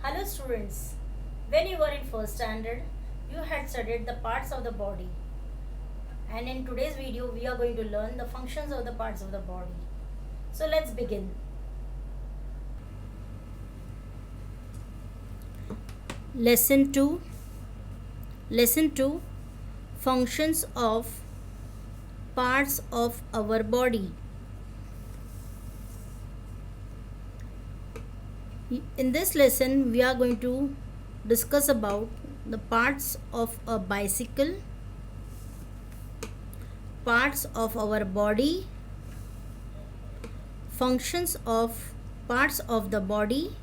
Hello students, when you were in first standard, you had studied the parts of the body, and in today's video we are going to learn the functions of the parts of the body. So let's begin. Lesson 2 Lesson 2 Functions of parts of our body. In this lesson we are going to discuss about the parts of a bicycle, parts of our body, functions of parts of the body,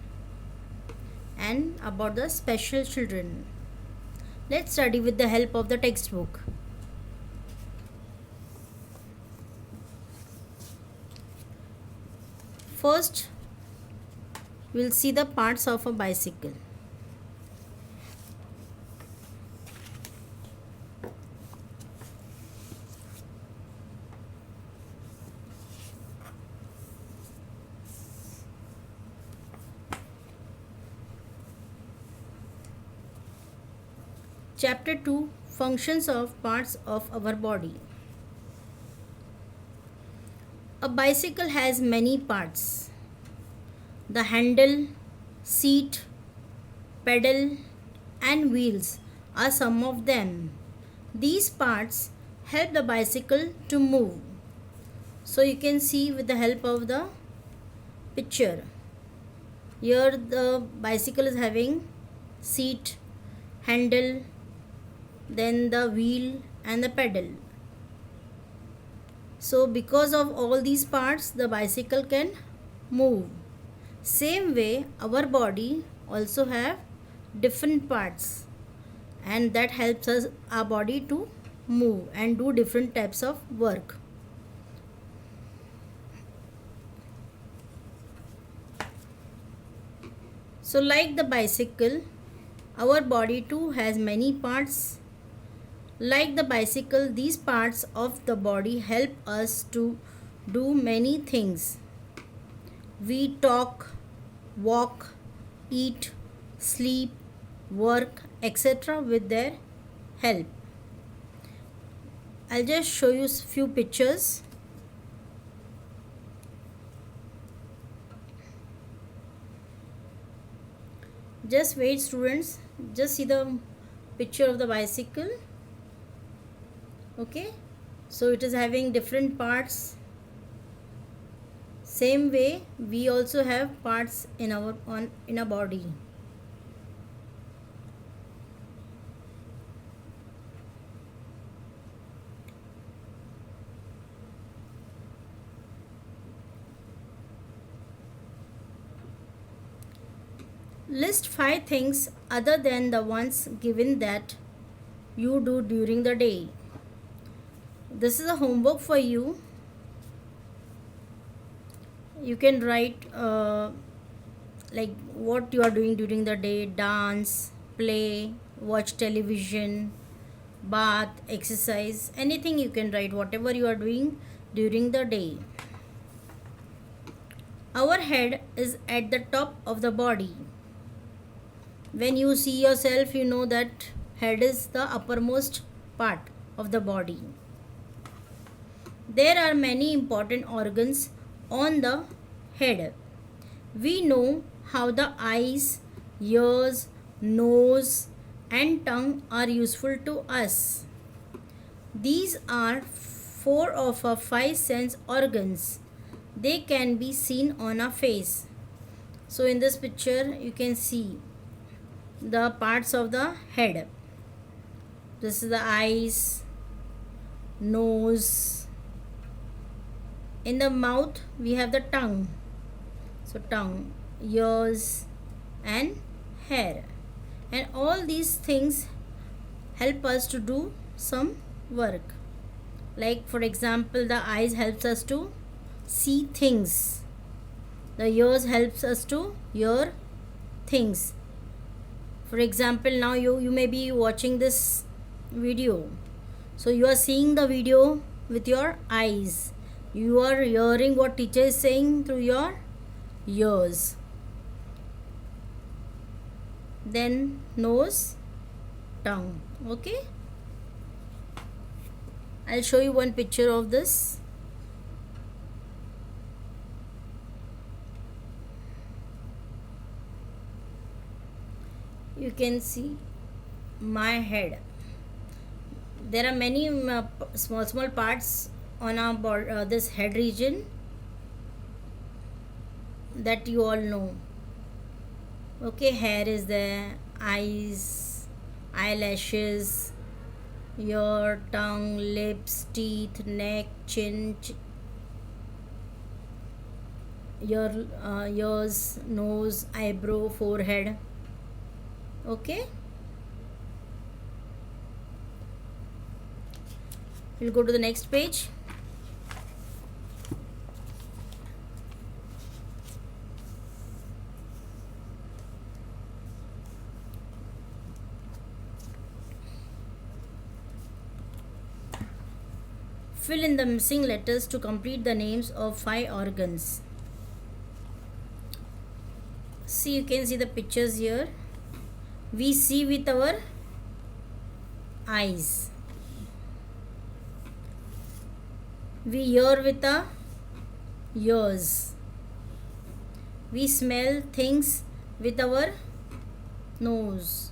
and about the special children. Let's study with the help of the textbook. First, we'll see the parts of a bicycle. Chapter 2 Functions of parts of our body. A bicycle has many parts. The handle, seat, pedal, and wheels are some of them. These parts help the bicycle to move. So you can see with the help of the picture. Here the bicycle is having seat, handle, then the wheel and the pedal. So because of all these parts the bicycle can move. Same way our body also have different parts, and that helps us our body to move and do different types of work. So like the bicycle, our body too has many parts. Like the bicycle, these parts of the body help us to do many things. We talk, walk, eat, sleep, work, etc. with their help. I'll just show you a few pictures. Just wait students, just see the picture of the bicycle. Okay, so it is having different parts. Same way we also have parts in our body. List 5 things other than the ones given that you do during the day. This is a homework for you. You can write like what you are doing during the day: dance, play, watch television, bath, exercise, anything you can write, whatever you are doing during the day. Our head is at the top of the body. When you see yourself, you know that head is the uppermost part of the body. There are many important organs on the head. We know how the eyes, ears, nose, and tongue are useful to us. These are 4 of our 5 sense organs. They can be seen on our face. So in this picture you can see the parts of the head. This is the eyes, nose. In the mouth we have the tongue. So tongue, ears, and hair. And all these things help us to do some work. Like for example, the eyes helps us to see things. The ears helps us to hear things. For example, now you may be watching this video. So you are seeing the video with your eyes. You are hearing what teacher is saying through your ears. then nose, tongue. Okay, I'll show you one picture of this. You can see my head. There are many small parts on our this head region that you all know. Okay, hair is there, eyes, eyelashes, your tongue, lips, teeth, neck, chin, your ears, nose, eyebrow, forehead. Okay, we'll go to the next page. Fill in the missing letters to complete the names of 5 organs. See, you can see the pictures here. We see with our eyes. We hear with our ears. We smell things with our nose.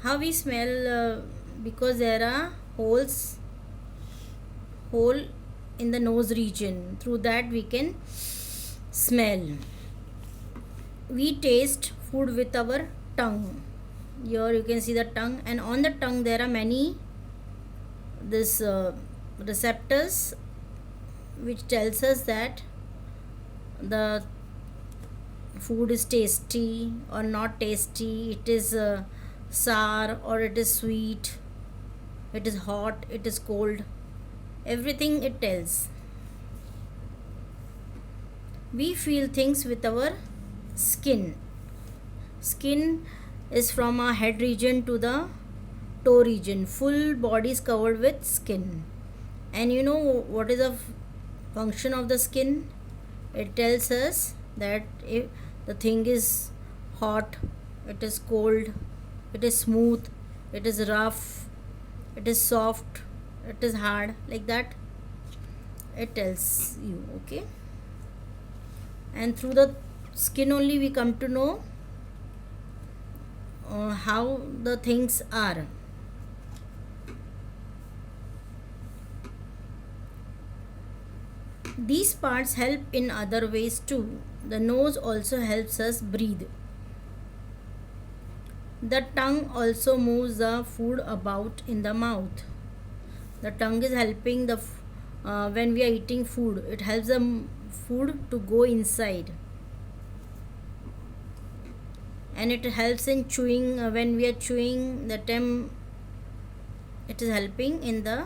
How we smell? Because there are hole in the nose region. Through that we can smell. We taste food with our tongue. Here you can see the tongue, and on the tongue there are many receptors which tells us that the food is tasty or not tasty, it is sour or it is sweet, it is hot, it is cold, everything it tells. We feel things with our skin. Skin is from our head region to the toe region. Full body is covered with skin. And you know what is the function of the skin? It tells us that if the thing is hot, it is cold, it is smooth, it is rough, it is soft, it is hard, like that it tells you. Okay, and through the skin only we come to know how the things are. These parts help in other ways too. The nose also helps us breathe. The tongue also moves the food about in the mouth. The tongue is helping when we are eating food, it helps the food to go inside, and it helps in chewing. When we are chewing, the time it is helping in the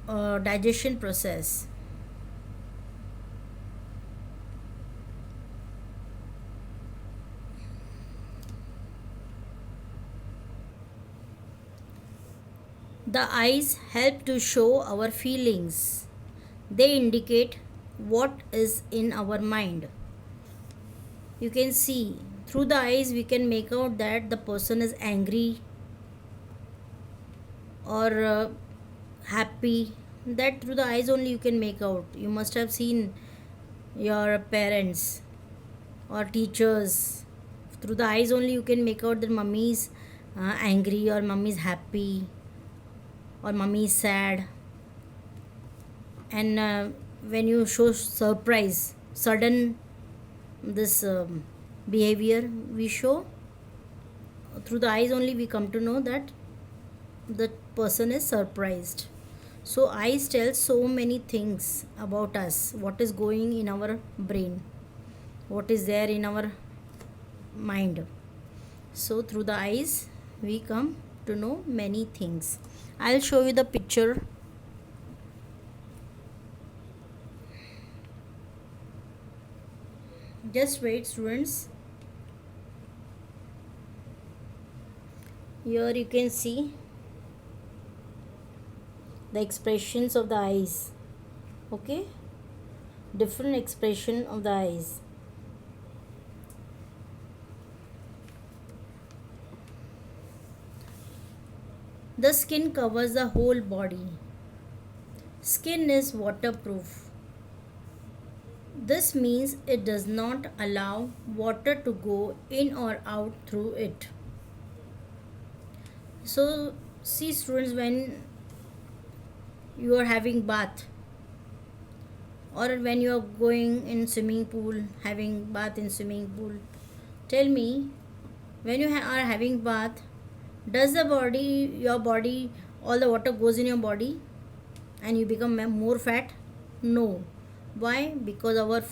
digestion process. The eyes help to show our feelings. They indicate what is in our mind. You can see through the eyes we can make out that the person is angry or happy. That through the eyes only you can make out. You must have seen your parents or teachers. Through the eyes only you can make out that mummy is angry or mummy is happy or mummy is sad. And when you show surprise, sudden this behavior we show, through the eyes only we come to know that the person is surprised. So eyes tell so many things about us, what is going in our brain, what is there in our mind. So through the eyes we come to know many things. I'll show you the picture. Just wait, students. Here you can see the expressions of the eyes. Okay, different expression of the eyes. The skin covers the whole body. Skin is waterproof. This means it does not allow water to go in or out through it. So, see students, when you are having bath or when you are going in swimming pool, having bath in swimming pool, tell me, when you are having bath, does your body, all the water goes in your body and you become more fat? No. Why? Because our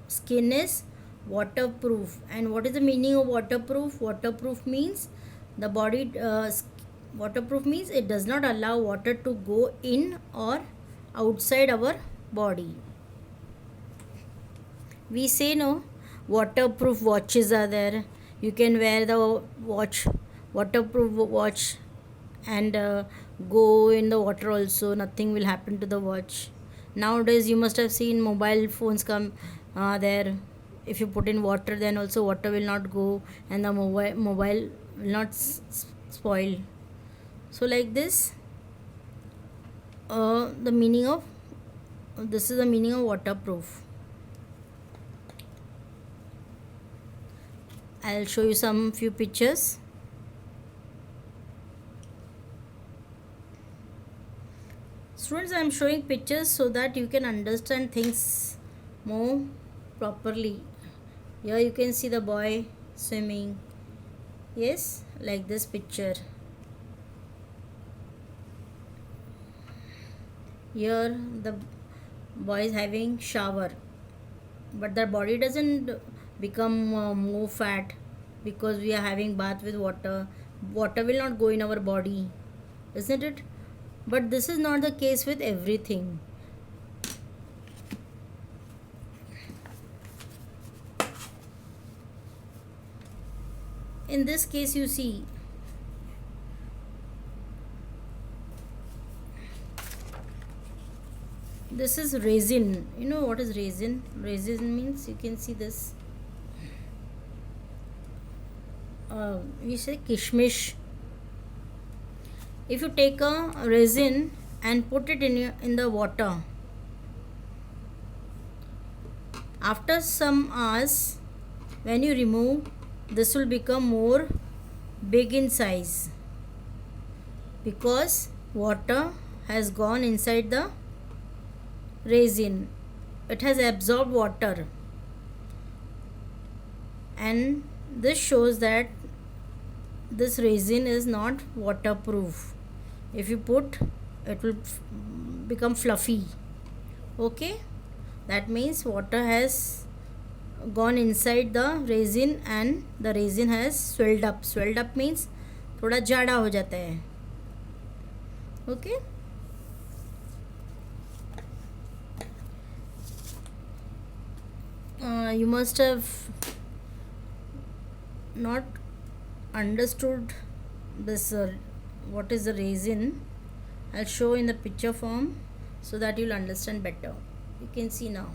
skin is waterproof. And what is the meaning of waterproof? Waterproof means the body waterproof means it does not allow water to go in or outside our body. We say no, waterproof watches are there. You can wear the watch, waterproof watch, and go in the water also, nothing will happen to the watch. Nowadays you must have seen mobile phones come there. If you put in water, then also water will not go and the mobile will not spoil. So like this, the meaning of this is the meaning of waterproof. I'll show you some few pictures. Students, I am showing pictures so that you can understand things more properly. Here you can see the boy swimming. Yes, like this picture. Here the boy is having shower, but the body doesn't become more fat because we are having bath with water. Water will not go in our body, isn't it? But this is not the case with everything. In this case, you see, this is resin. You know what is resin? Resin means, you can see this. We say kishmish. If you take a resin and put it in the water, after some hours, when you remove, this will become more big in size because water has gone inside the resin. It has absorbed water, and this shows that this resin is not waterproof. If you put, it will become fluffy. Okay, that means water has gone inside the resin and the resin has swelled up. Swelled up means थोड़ा जाड़ा हो जाता है. Okay. You must have not understood this what is the resin. I'll show in the picture form so that you'll understand better. You can see now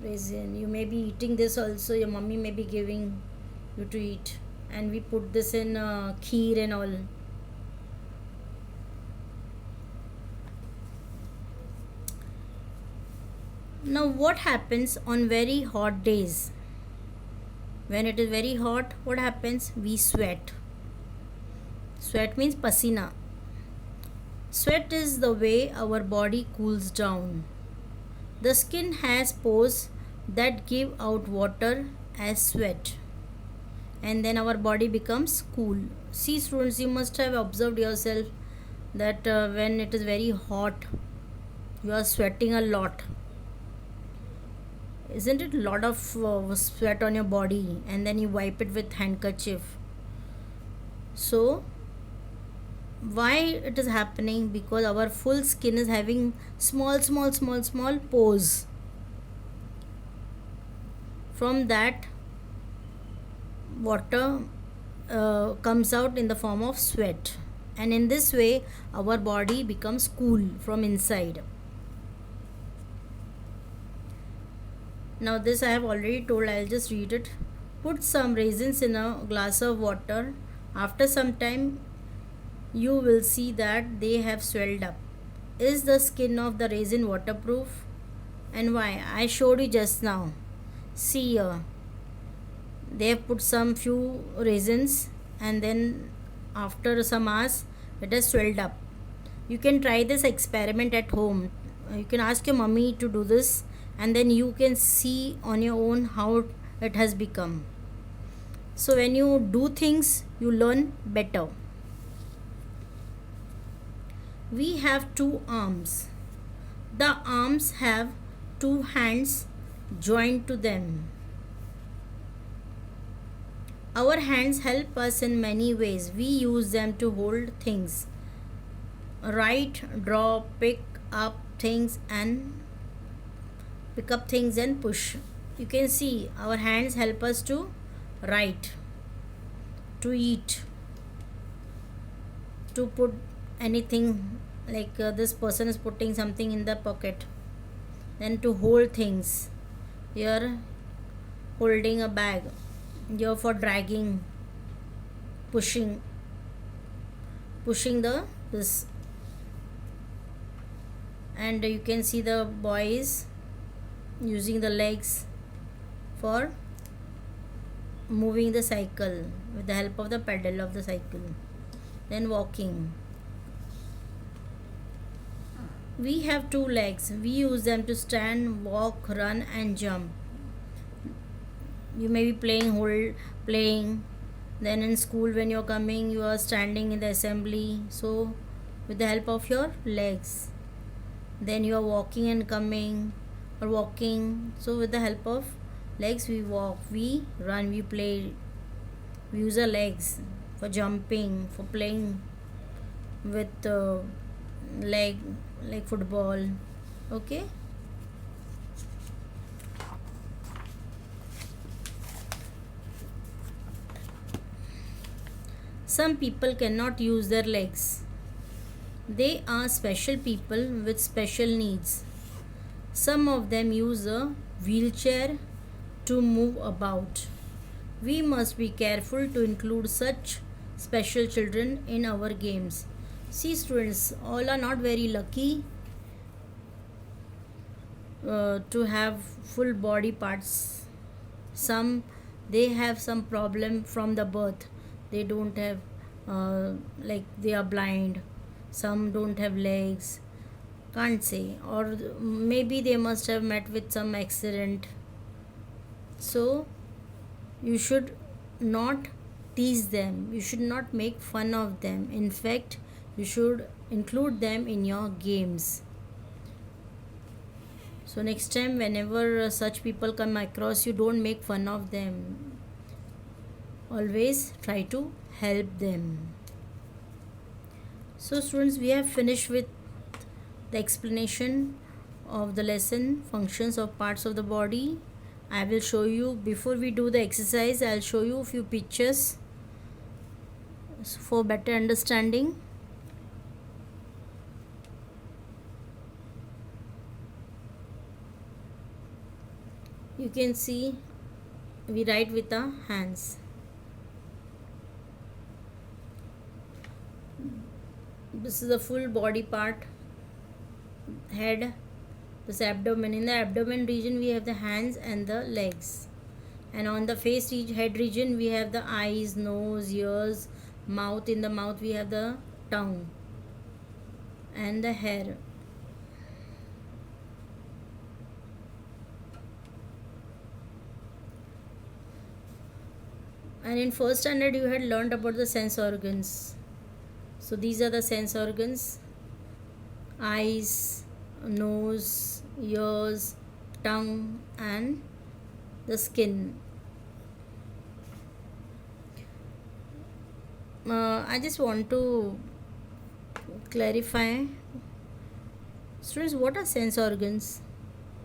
resin. You may be eating this also, your mummy may be giving you to eat, and we put this in kheer and all. Now what happens on very hot days? When it is very hot, what happens? We sweat. Sweat means pasina. Sweat is the way our body cools down. The skin has pores that give out water as sweat, and then our body becomes cool. See students, you must have observed yourself that when it is very hot, you are sweating a lot. Isn't it a lot of sweat on your body, and then you wipe it with handkerchief? So why it is happening? Because our full skin is having small pores. From that, water comes out in the form of sweat, and in this way our body becomes cool from inside. Now this I have already told, I'll just read it. Put some raisins in a glass of water. After some time, you will see that they have swelled up. Is the skin of the raisin waterproof? And why? I showed you just now. See here, they have put some few raisins, and then after some hours it has swelled up. You can try this experiment at home. You can ask your mummy to do this, and then you can see on your own how it has become. So when you do things, you learn better. We have two arms. The arms have two hands joined to them. Our hands help us in many ways. We use them to hold things, write, draw, pick up things and push. You can see our hands help us to write, to eat, to put anything, like this person is putting something in the pocket, then to hold things. Here holding a bag, here for dragging, pushing the this. And you can see the boys using the legs for moving the cycle with the help of the pedal of the cycle. Then walking. We have two legs. We use them to stand, walk, run and jump. You may be playing, then in school when you're coming you are standing in the assembly, so with the help of your legs. Then you are walking and coming, or walking, so with the help of legs we walk, we run, we play. We use our legs for jumping, for playing with leg, like football. Okay. Some people cannot use their legs. They are special people with special needs. Some of them use a wheelchair to move about. We must be careful to include such special children in our games. See, students, all are not very lucky to have full body parts. Some, they have some problem from the birth. They don't have, like they are blind. Some don't have legs. Can't say. Or maybe they must have met with some accident. So you should not tease them. You should not make fun of them. In fact, you should include them in your games. So next time whenever such people come across you, don't make fun of them. Always try to help them. So students, we have finished with the explanation of the lesson, functions of parts of the body. I will show you, before we do the exercise, I'll show you a few pictures for better understanding. You can see we write with our hands. This is the full body part, head, this abdomen. In the abdomen region we have the hands and the legs, and on the face head region we have the eyes, nose, ears, mouth. In the mouth we have the tongue and the hair. And in first standard you had learned about the sense organs. So these are the sense organs: eyes, nose, ears, tongue and the skin. I just want to clarify, students, what are sense organs?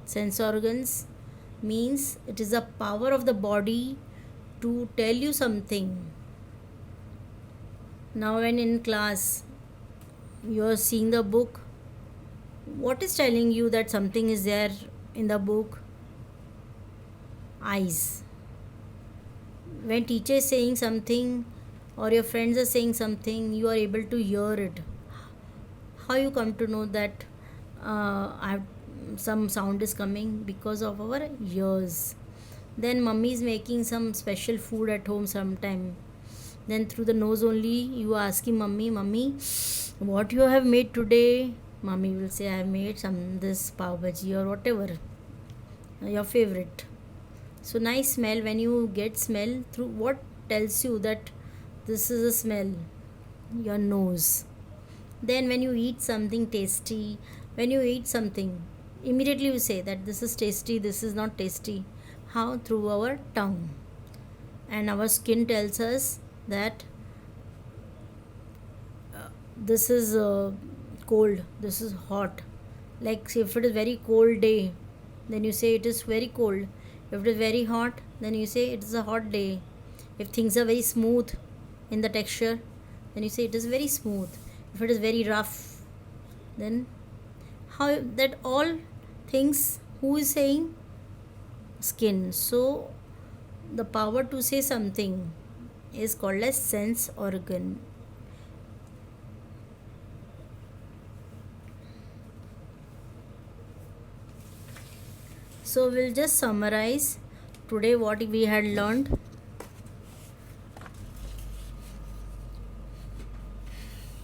Sense organs means it is a power of the body to tell you something. Now when in class you are seeing the book, what is telling you that something is there in the book? Eyes. When teacher is saying something, or your friends are saying something, you are able to hear it. How you come to know that some sound is coming? Because of our ears. Then mummy is making some special food at home sometime, then through the nose only you are asking mummy, mummy, what you have made today? Mummy will say, I have made some this pav bhaji or whatever your favorite. So nice smell. When you get smell, through what tells you that this is a smell? Your nose. Then when you eat something tasty, when you eat something, immediately you say that this is tasty, this is not tasty. How? Through our tongue. And our skin tells us that this is cold, this is hot. Like if it is very cold day, then you say it is very cold. If it is very hot, then you say it is a hot day. If things are very smooth in the texture, then you say it is very smooth. If it is very rough, then how? That all things, who is saying? Skin. So the power to say something is called as sense organ. So we'll just summarize today what we had learned.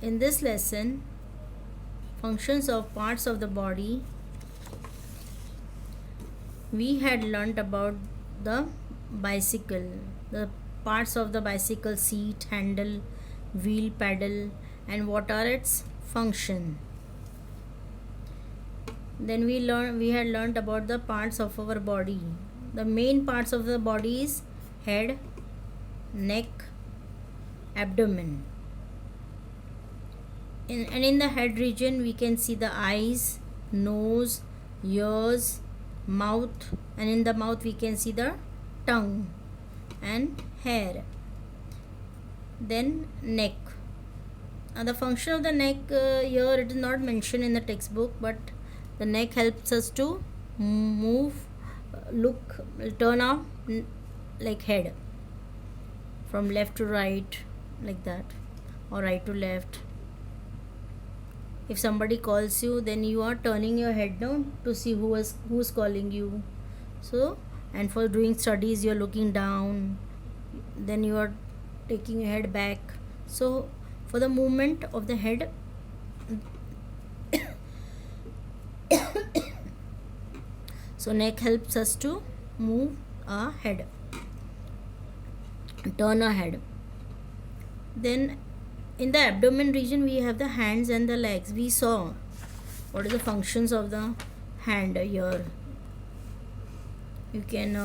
In this lesson, functions of parts of the body, we had learnt about the bicycle, the parts of the bicycle: seat, handle, wheel, pedal, and what are its function. Then we had learnt about the parts of our body. The main parts of the body is head, neck, abdomen. In the head region we can see the eyes, nose, ears, mouth, and in the mouth we can see the tongue and hair. Then neck. The function of the neck, here it is not mentioned in the textbook, but the neck helps us to move, look, turn our like head from left to right, like that, or right to left. If somebody calls you, then you are turning your head down to see who's calling you. So, and for doing studies you are looking down, then you are taking your head back. So for the movement of the head, so neck helps us to move our head, turn our head. Then in the abdomen region we have the hands and the legs. We saw what are the functions of the hand here. You can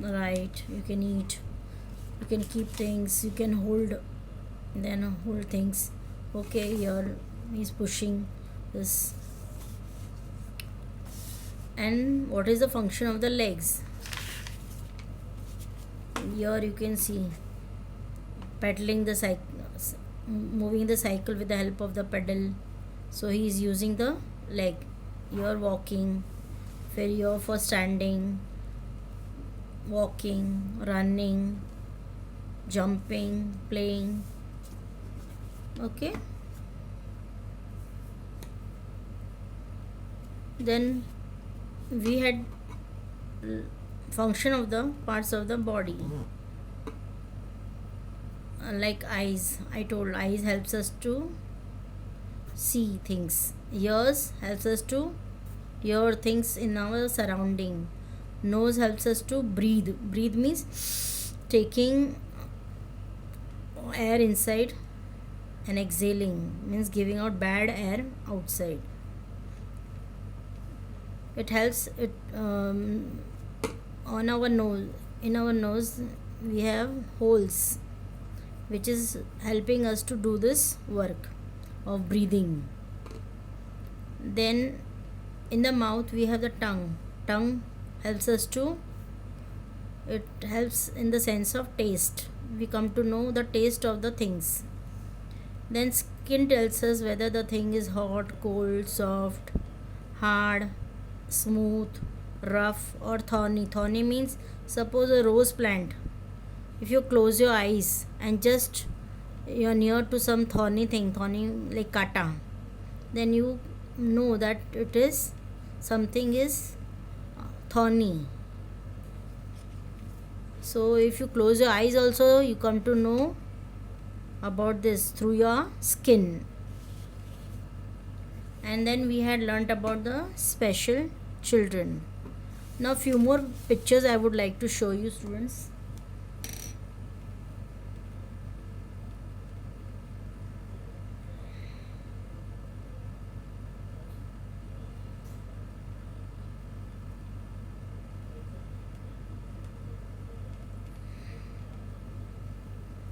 write, you can eat, you can keep things, you can hold, then hold things. Okay, here he's pushing this. And what is the function of the legs? Here you can see pedaling the cycle, moving the cycle with the help of the pedal. So he is using the leg. Here walking, here for standing, walking, running, jumping, playing. Okay. Then we had function of the parts of the body, like eyes. I told eyes helps us to see things. Ears helps us to hear things in our surrounding. Nose helps us to breathe. Breathe means taking air inside, and exhaling means giving out bad air outside. It helps it on our nose. In our nose we have holes, which is helping us to do this work of breathing. Then in the mouth we have the tongue. Tongue helps us to, it helps in the sense of taste. We come to know the taste of the things. Then skin tells us whether the thing is hot, cold, soft, hard, smooth, rough, or thorny. Thorny means, suppose a rose plant, if you close your eyes and just you're near to some thorny thing, thorny like kata, then you know that it is something is thorny. So if you close your eyes also, you come to know about this through your skin. And then we had learnt about the special children. Now few more pictures I would like to show you, students.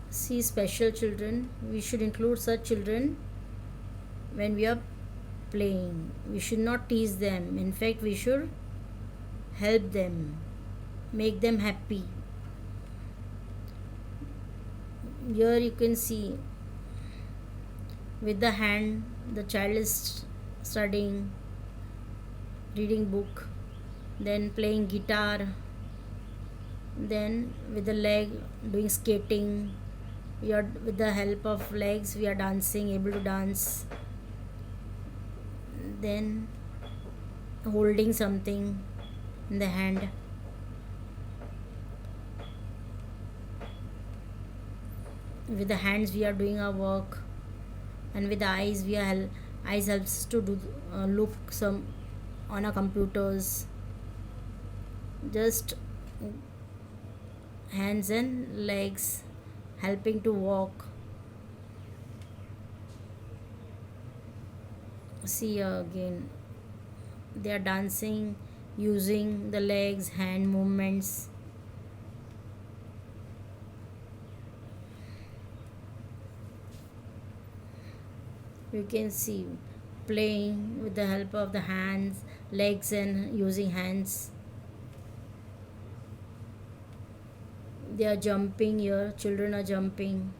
See, special children, we should include such children when we are playing. We should not tease them. In fact, we should help them, make them happy. Here you can see with the hand the child is studying, reading book, then playing guitar, then with the leg doing skating. We are with the help of legs we are dancing, able to dance, then holding something in the hand. With the hands we are doing our work, and with the eyes we are eyes helps to do look some on our computers. Just hands and legs helping to walk. See again, they are dancing using the legs, hand movements. You can see playing with the help of the hands, legs, and using hands. They are jumping here, children are jumping.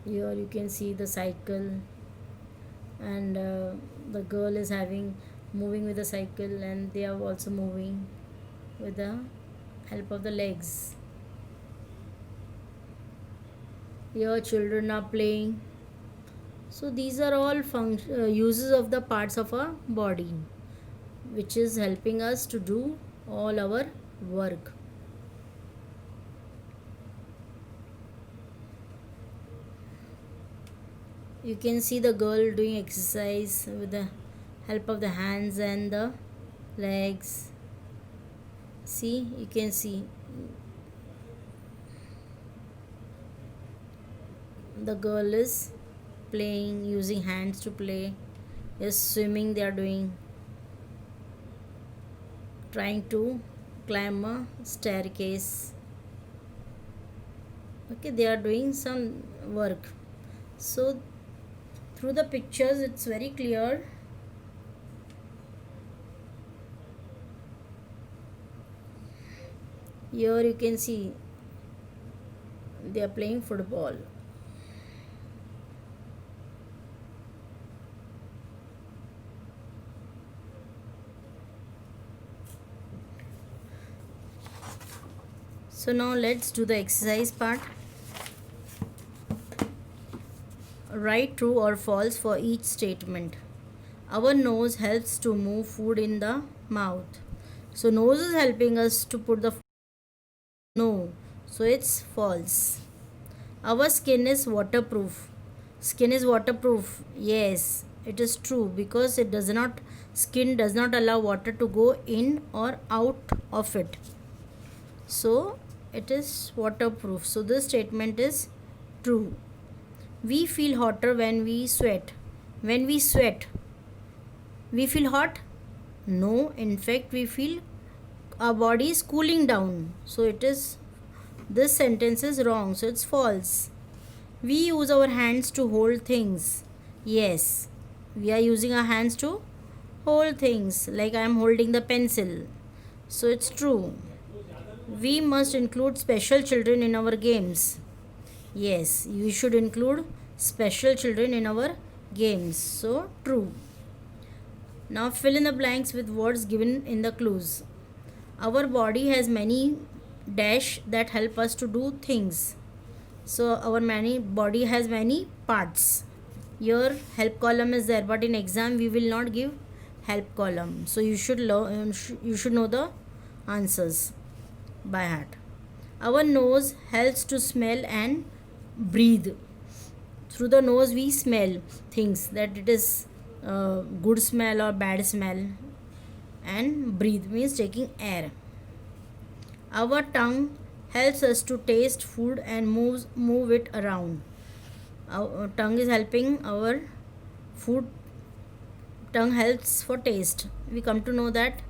Here you can see the cycle, and the girl is moving with the cycle, and they are also moving with the help of the legs. Here children are playing. So these are all uses of the parts of our body, which is helping us to do all our work. You can see the girl doing exercise with the help of the hands and the legs. See, you can see the girl is playing using hands to play. Is swimming, they are doing, trying to climb a staircase. Okay, they are doing some work. So through the pictures it's very clear. Here you can see they are playing football. So now let's do the exercise part. Write true or false for each statement. Our nose helps to move food in the mouth. So nose is helping us to put the no. So it's false. Our skin is waterproof. Skin is waterproof. Yes, it is true, because skin does not allow water to go in or out of it. So it is waterproof. So this statement is true. We feel hotter when we sweat. When we sweat, we feel hot? No, in fact we feel our body is cooling down. So this sentence is wrong. So it's false. We use our hands to hold things. Yes, we are using our hands to hold things, like I am holding the pencil. So it's true. We must include special children in our games. Yes, we should include special children in our games. So true. Now fill in the blanks with words given in the clues. Our body has many dash that help us to do things. So our many body has many parts. Your help column is there, but in exam we will not give help column. So you should you should know the answers by heart. Our nose helps to smell and breathe. Through the nose we smell things, that it is good smell or bad smell, and breathe means taking air. Our tongue helps us to taste food and move it around. Our tongue is helping our food. Tongue helps for taste. We come to know that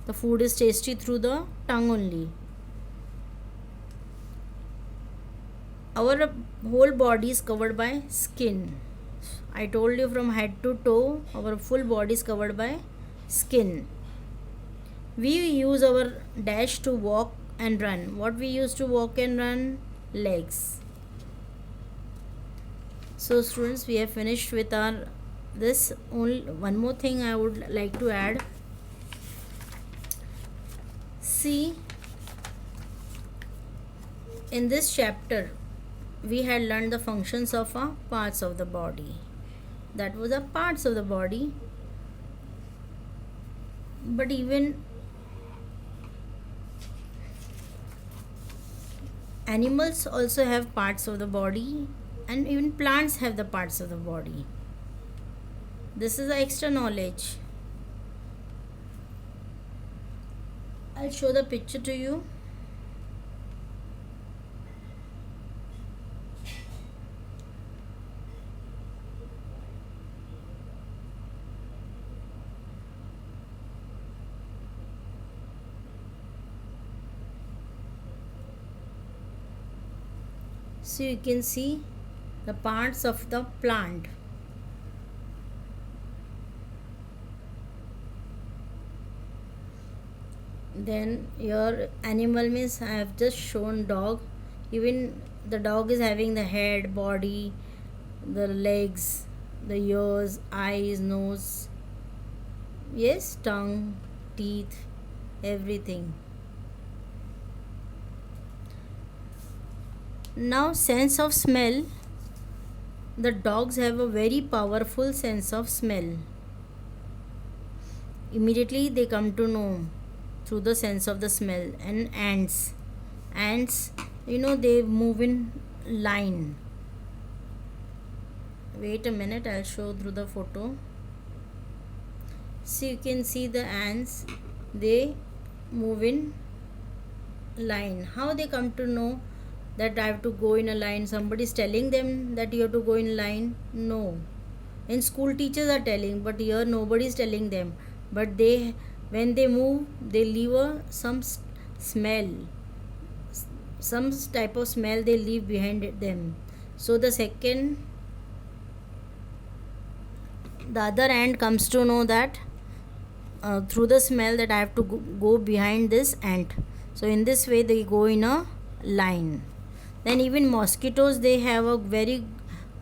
the food is tasty through the tongue only. Our whole body is covered by skin. I told you from head to toe, our full body is covered by skin. We use our dash to walk and run. What we use to walk and run? Legs. So students, we have finished with our this. Only one more thing I would like to add. See, in this chapter we had learned the functions of parts of the body. That was the parts of the body. But even animals also have parts of the body, and even plants have the parts of the body. This is the extra knowledge. I'll show the picture to you. So you can see the parts of the plant. Then your animal means I have just shown dog. Even the dog is having the head, body, the legs, the ears, eyes, nose, yes, tongue, teeth, everything. Now, sense of smell. The dogs have a very powerful sense of smell. Immediately they come to know through the sense of the smell. And ants, they move in line. Wait a minute, I'll show through the photo. So you can see the ants, they move in line. How they come to know that I have to go in a line? Somebody is telling them that you have to go in line? No. In school teachers are telling, but here nobody is telling them. But they, when they move, they leave some smell, some type of smell they leave behind them. So the other ant comes to know that through the smell that I have to go behind this ant. So in this way they go in a line. Then even mosquitoes, they have a very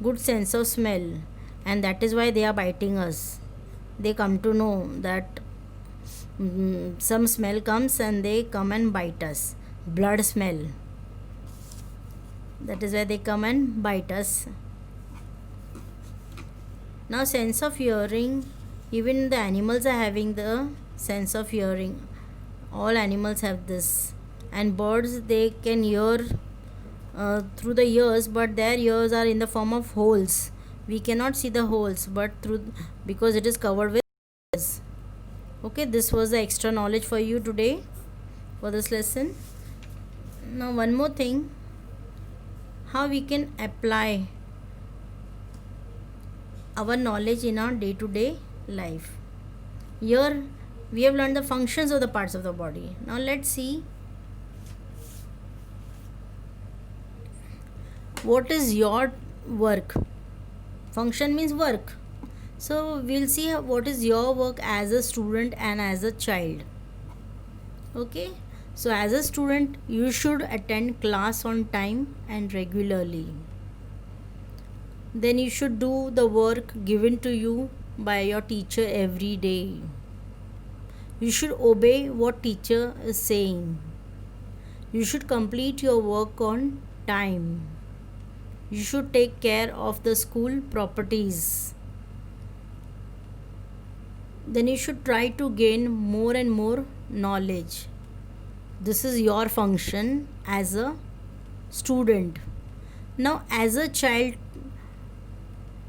good sense of smell, and that is why they are biting us. They come to know that some smell comes and they come and bite us. Blood smell. That is why they come and bite us. Now, sense of hearing. Even the animals are having the sense of hearing. All animals have this. And birds, they can hear through the ears, but their ears are in the form of holes. We cannot see the holes, but because it is covered with ears. Okay, this was the extra knowledge for you today for this lesson. Now one more thing, how we can apply our knowledge in our day-to-day life. Here we have learned the functions of the parts of the body. Now let's see what is your work. Function means work. So we'll see what is your work as a student and as a child. Okay, so as a student you should attend class on time and regularly. Then you should do the work given to you by your teacher every day. You should obey what teacher is saying. You should complete your work on time. You should take care of the school properties. Then you should try to gain more and more knowledge. This is your function as a student. Now, as a child,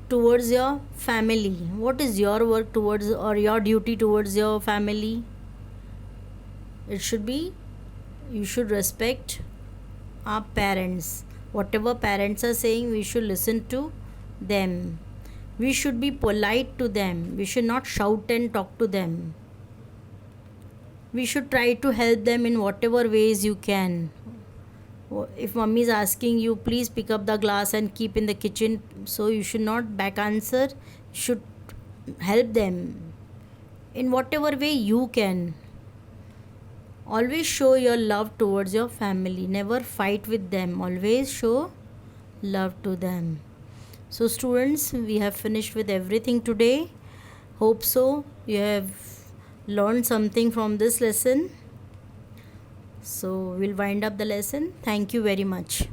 towards your family, what is your work towards or your duty towards your family? It should be, you should respect our parents. Whatever parents are saying, we should listen to them. We should be polite to them. We should not shout and talk to them. We should try to help them in whatever ways you can. If mummy is asking you, please pick up the glass and keep in the kitchen, so you should not back answer. You should help them in whatever way you can. Always show your love towards your family. Never fight with them. Always show love to them. So students, we have finished with everything today. Hope so you have learned something from this lesson. So we'll wind up the lesson. Thank you very much.